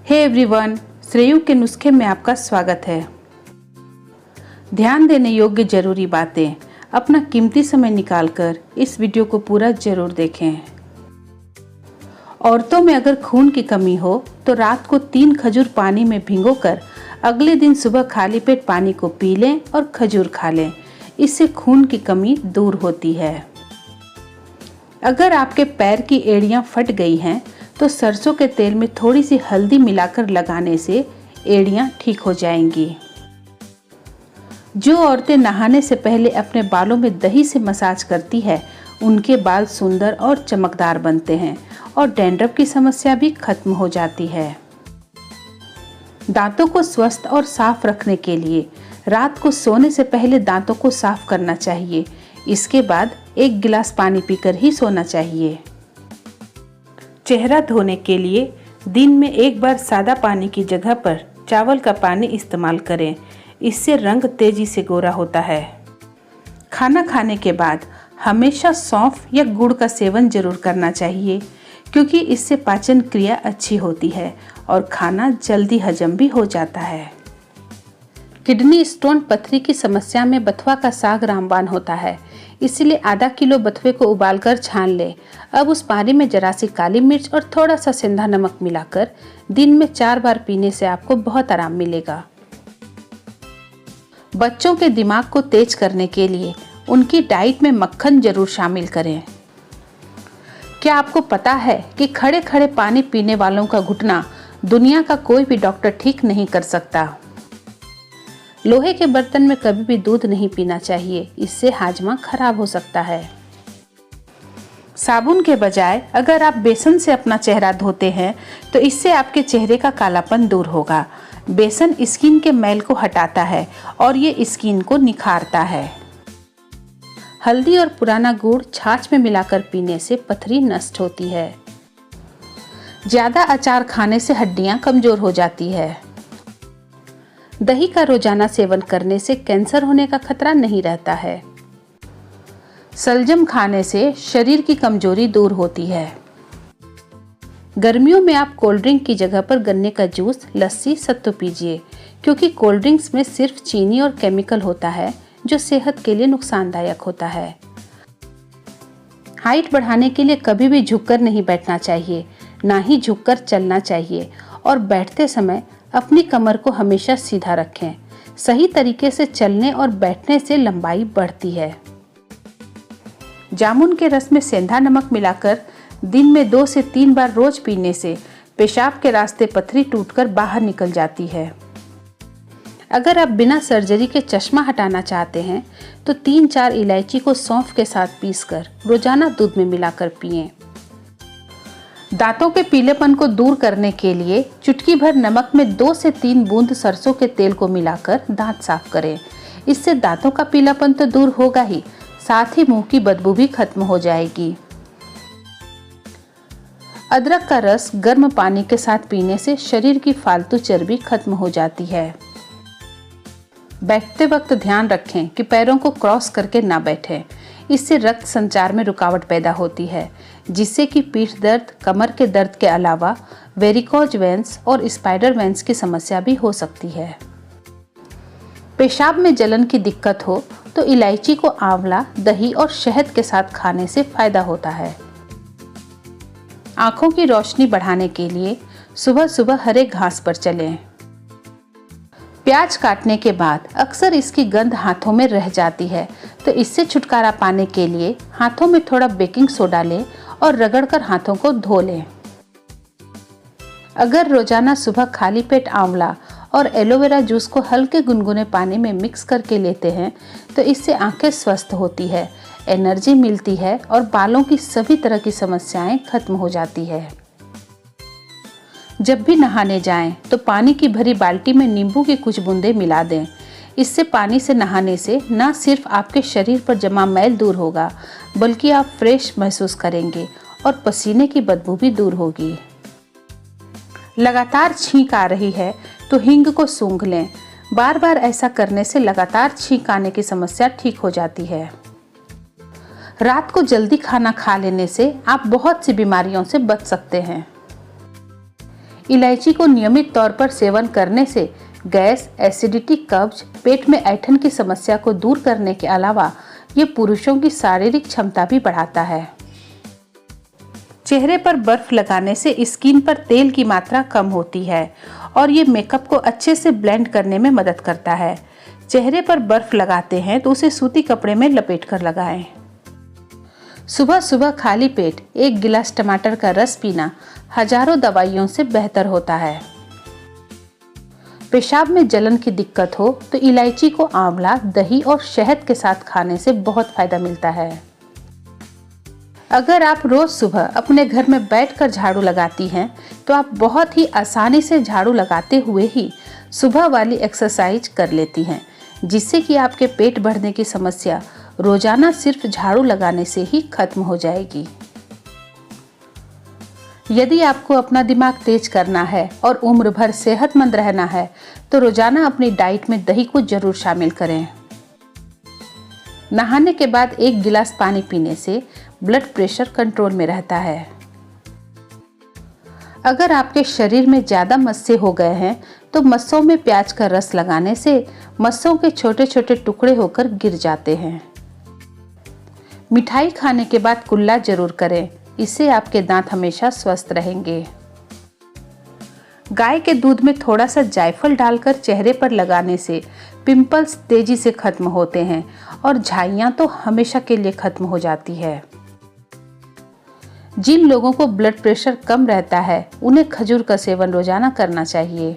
Hey everyone, Shreyu के नुस्खे में आपका स्वागत है। ध्यान देने योग्य जरूरी बातें। अपना कीमती समय निकालकर इस वीडियो को पूरा जरूर देखें। औरतों में अगर खून की कमी हो तो रात को 3 खजूर पानी में भिगोकर अगले दिन सुबह खाली पेट पानी को पी लें और खजूर खा लें। इससे खून की कमी दूर होती है। अगर आपके पैर की एड़ियां फट गई हैं तो सरसों के तेल में थोड़ी सी हल्दी मिलाकर लगाने से एड़ियां ठीक हो जाएंगी। जो औरतें नहाने से पहले अपने बालों में दही से मसाज करती है उनके बाल सुंदर और चमकदार बनते हैं और डैंड्रफ की समस्या भी खत्म हो जाती है। दांतों को स्वस्थ और साफ रखने के लिए रात को सोने से पहले दांतों को साफ करना चाहिए। इसके बाद 1 गिलास पानी पीकर ही सोना चाहिए। चेहरा धोने के लिए दिन में 1 बार सादा पानी की जगह पर चावल का पानी इस्तेमाल करें। इससे रंग तेजी से गोरा होता है। खाना खाने के बाद हमेशा सौंफ या गुड़ का सेवन जरूर करना चाहिए, क्योंकि इससे पाचन क्रिया अच्छी होती है और खाना जल्दी हजम भी हो जाता है। किडनी स्टोन पथरी की समस्या में बथुआ का साग रामबाण होता है, इसलिए आधा किलो बथुए को उबालकर छान ले। अब उस पानी में जरा सी काली मिर्च और थोड़ा सा सेंधा नमक मिलाकर दिन में 4 बार पीने से आपको बहुत आराम मिलेगा। बच्चों के दिमाग को तेज करने के लिए उनकी डाइट में मक्खन जरूर शामिल करें। क्या आपको पता है कि खड़े खड़े पानी पीने वालों का घुटना दुनिया का कोई भी डॉक्टर ठीक नहीं कर सकता। लोहे के बर्तन में कभी भी दूध नहीं पीना चाहिए, इससे हाजमा खराब हो सकता है। साबुन के बजाय अगर आप बेसन से अपना चेहरा धोते हैं तो इससे आपके चेहरे का कालापन दूर होगा। बेसन स्किन के मैल को हटाता है और ये स्किन को निखारता है। हल्दी और पुराना गुड़ छाछ में मिलाकर पीने से पथरी नष्ट होती है। ज्यादा अचार खाने से हड्डियां कमजोर हो जाती है। दही का रोजाना सेवन करने से कैंसर होने का खतरा नहीं रहता है। सलजम खाने से शरीर की कमजोरी दूर होती है। गर्मियों में आप कोल्ड ड्रिंक की जगह पर गन्ने का जूस, लस्सी, सत्तू पीजिए, क्योंकि कोल्ड ड्रिंक्स में सिर्फ चीनी और केमिकल होता है जो सेहत के लिए नुकसानदायक होता है। हाइट बढ़ाने के लिए कभी भी झुककर नहीं बैठना चाहिए, ना ही झुककर चलना चाहिए और बैठते समय अपनी कमर को हमेशा सीधा रखें। सही तरीके से चलने और बैठने से लंबाई बढ़ती है। जामुन के रस में सेंधा नमक मिलाकर दिन में 2 से 3 बार रोज पीने से पेशाब के रास्ते पथरी टूटकर बाहर निकल जाती है। अगर आप बिना सर्जरी के चश्मा हटाना चाहते हैं तो 3-4 इलायची को सौंफ के साथ पीसकर रोजाना दूध में मिलाकर पिएं। दांतों के पीलेपन को दूर करने के लिए चुटकी भर नमक में 2 से 3 बूंद सरसों के तेल को मिलाकर दांत साफ करें। इससे दांतों का पीलापन तो दूर होगा ही, साथ ही मुंह की बदबू भी खत्म हो जाएगी। अदरक का रस गर्म पानी के साथ पीने से शरीर की फालतू चर्बी खत्म हो जाती है। बैठते वक्त ध्यान रखें कि पैरों को क्रॉस करके ना बैठें। इससे रक्त संचार में रुकावट पैदा होती है, जिससे कि पीठ दर्द, कमर के दर्द के अलावा वेरिकोज वेंस और स्पाइडर वेंस की समस्या भी हो सकती है। पेशाब में जलन की दिक्कत हो तो इलायची को आंवला, दही और शहद के साथ खाने से फायदा होता है। आंखों की रोशनी बढ़ाने के लिए सुबह सुबह हरे घास पर चलें। प्याज काटने के बाद अक्सर इसकी गंध हाथों में रह जाती है, तो इससे छुटकारा पाने के लिए हाथों में थोड़ा बेकिंग सोडा लें और रगड़कर हाथों को धो लें। अगर रोजाना सुबह खाली पेट आंवला और एलोवेरा जूस को हल्के गुनगुने पानी में मिक्स करके लेते हैं तो इससे आंखें स्वस्थ होती है, एनर्जी मिलती है और बालों की सभी तरह की समस्याएं खत्म हो जाती है। जब भी नहाने जाएं तो पानी की भरी बाल्टी में नींबू की कुछ बूंदें मिला दें। इससे पानी से नहाने से न सिर्फ आपके शरीर पर जमा मैल दूर होगा, बल्कि आप फ्रेश महसूस करेंगे और पसीने की बदबू भी दूर होगी। लगातार छींक आ रही है तो हींग को सूंघ लें। बार बार ऐसा करने से लगातार छींक आने की समस्या ठीक हो जाती है। रात को जल्दी खाना खा लेने से आप बहुत सी बीमारियों से बच सकते हैं। इलायची को नियमित तौर पर सेवन करने से गैस, एसिडिटी, कब्ज, पेट में ऐंठन की समस्या को दूर करने के अलावा ये पुरुषों की शारीरिक क्षमता भी बढ़ाता है। चेहरे पर बर्फ लगाने से स्किन पर तेल की मात्रा कम होती है और ये मेकअप को अच्छे से ब्लेंड करने में मदद करता है। चेहरे पर बर्फ लगाते हैं तो उसे सूती कपड़े में लपेट कर लगाएं। सुबह सुबह खाली पेट 1 गिलास टमाटर का रस पीना हजारों दवाइयों से बेहतर होता है। पेशाब में जलन की दिक्कत हो तो इलायची को आंवला, दही और शहद के साथ खाने से बहुत फायदा मिलता है। अगर आप रोज सुबह अपने घर में बैठकर झाड़ू लगाती हैं तो आप बहुत ही आसानी से झाड़ू लगाते हुए ही सुबह वाली एक्सरसाइज कर लेती हैं, जिससे कि आपके पेट बढ़ने की समस्या रोजाना सिर्फ झाड़ू लगाने से ही खत्म हो जाएगी। यदि आपको अपना दिमाग तेज करना है और उम्र भर सेहतमंद रहना है तो रोजाना अपनी डाइट में दही को जरूर शामिल करें। नहाने के बाद 1 गिलास पानी पीने से ब्लड प्रेशर कंट्रोल में रहता है। अगर आपके शरीर में ज्यादा मस्से हो गए हैं तो मस्सों में प्याज का रस लगाने से मस्सों के छोटे छोटे टुकड़े होकर गिर जाते हैं। मिठाई खाने के बाद कुल्ला जरूर करें, इससे आपके दांत हमेशा स्वस्थ रहेंगे। गाय के दूध में थोड़ा सा जायफल डालकर चेहरे पर लगाने से पिंपल्स तेजी से खत्म होते हैं और झाइयां तो हमेशा के लिए खत्म हो जाती है। जिन लोगों को ब्लड प्रेशर कम रहता है उन्हें खजूर का सेवन रोजाना करना चाहिए।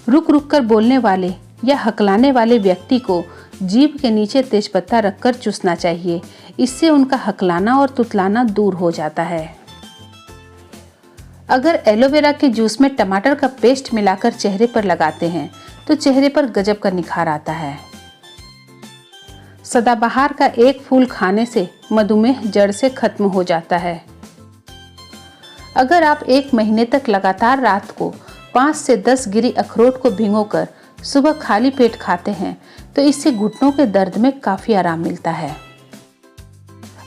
रुक रुक कर बोलने वाले या हकलाने वाले व्यक्ति को जीभ के नीचे तेजपत्ता रखकर चूसना चाहिए, इससे उनका हकलाना और तुतलाना दूर हो जाता है। अगर एलोवेरा के जूस में टमाटर का पेस्ट मिलाकर चेहरे पर लगाते हैं तो चेहरे पर गजब का निखार आता है। सदाबहार का एक फूल खाने से मधुमेह जड़ से खत्म हो जाता है। अगर आप 1 महीने तक लगातार रात को 5 से 10 गिरी अखरोट को भिगोकर सुबह खाली पेट खाते हैं तो इससे घुटनों के दर्द में काफी आराम मिलता है।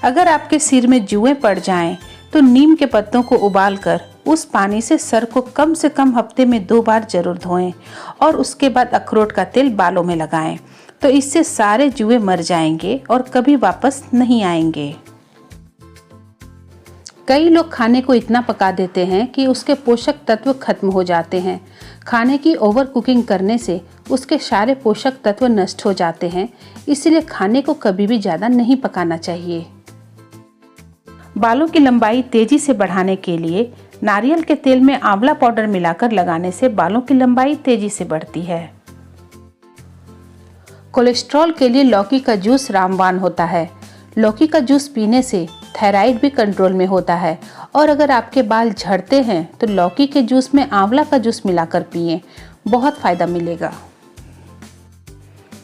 अगर आपके सिर में जुएं पड़ जाएं तो नीम के पत्तों को उबालकर उस पानी से सर को कम से कम हफ्ते में 2 बार जरूर धोएं और उसके बाद अखरोट का तेल बालों में लगाएं, तो इससे सारे जुएं मर जाएंगे और कभी वापस नहीं आएंगे। कई लोग खाने को इतना पका देते हैं कि उसके पोषक तत्व खत्म हो जाते हैं। खाने की ओवर कुकिंग करने से उसके सारे पोषक तत्व नष्ट हो जाते हैं, इसलिए खाने को कभी भी ज़्यादा नहीं पकाना चाहिए। बालों की लंबाई तेजी से बढ़ाने के लिए नारियल के तेल में आंवला पाउडर मिलाकर लगाने से बालों की लंबाई तेजी से बढ़ती है। कोलेस्ट्रॉल के लिए लौकी का जूस रामबाण होता है। लौकी का जूस पीने से थायराइड भी कंट्रोल में होता है और अगर आपके बाल झड़ते हैं तो लौकी के जूस में आंवला का जूस मिलाकर पिएं, बहुत फायदा मिलेगा।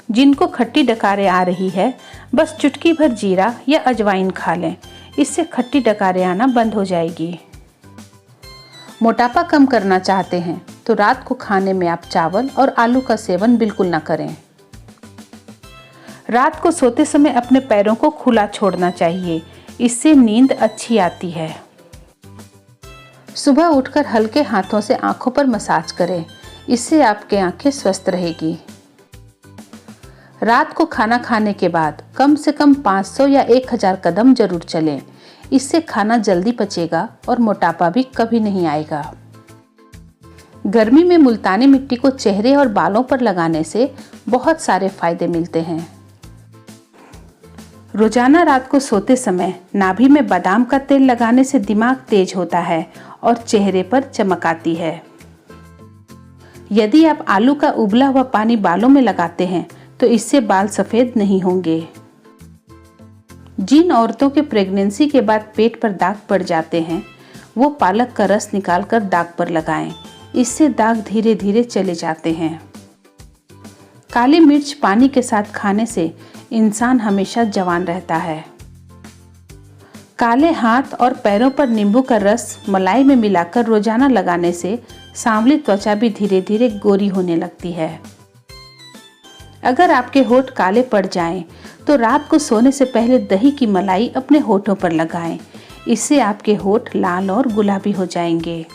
जिनको खट्टी डकारें आ रही है बस चुटकी भर जीरा या अजवाइन खा लें, इससे खट्टी डकारें आना बंद हो जाएगी। मोटापा कम करना चाहते हैं तो रात को खाने में आप चावल और आलू का सेवन बिल्कुल ना करें। रात को सोते समय अपने पैरों को खुला छोड़ना चाहिए, इससे नींद अच्छी आती है। सुबह उठकर हल्के हाथों से आंखों पर मसाज करें, इससे आपके आंखें स्वस्थ रहेगी। रात को खाना खाने के बाद कम से कम 500 या 1000 कदम जरूर चलें, इससे खाना जल्दी पचेगा और मोटापा भी कभी नहीं आएगा। गर्मी में मुल्तानी मिट्टी को चेहरे और बालों पर लगाने से बहुत सारे फायदे मिलते हैं। रोजाना रात को सोते समय नाभि में बादाम का तेल लगाने से दिमाग तेज होता है और चेहरे पर चमक आती है। यदि आप आलू का उबला हुआ पानी बालों में लगाते हैं तो इससे बाल सफेद नहीं होंगे। जिन औरतों के प्रेगनेंसी के बाद पेट पर दाग पड़ जाते हैं वो पालक का रस निकालकर दाग पर लगाएं, इससे दाग धीरे धीरे चले जाते हैं। काली मिर्च पानी के साथ खाने से इंसान हमेशा जवान रहता है। काले हाथ और पैरों पर नींबू का रस मलाई में मिलाकर रोजाना लगाने से सांवली त्वचा भी धीरे धीरे गोरी होने लगती है। अगर आपके होठ काले पड़ जाएं, तो रात को सोने से पहले दही की मलाई अपने होठों पर लगाएं, इससे आपके होठ लाल और गुलाबी हो जाएंगे।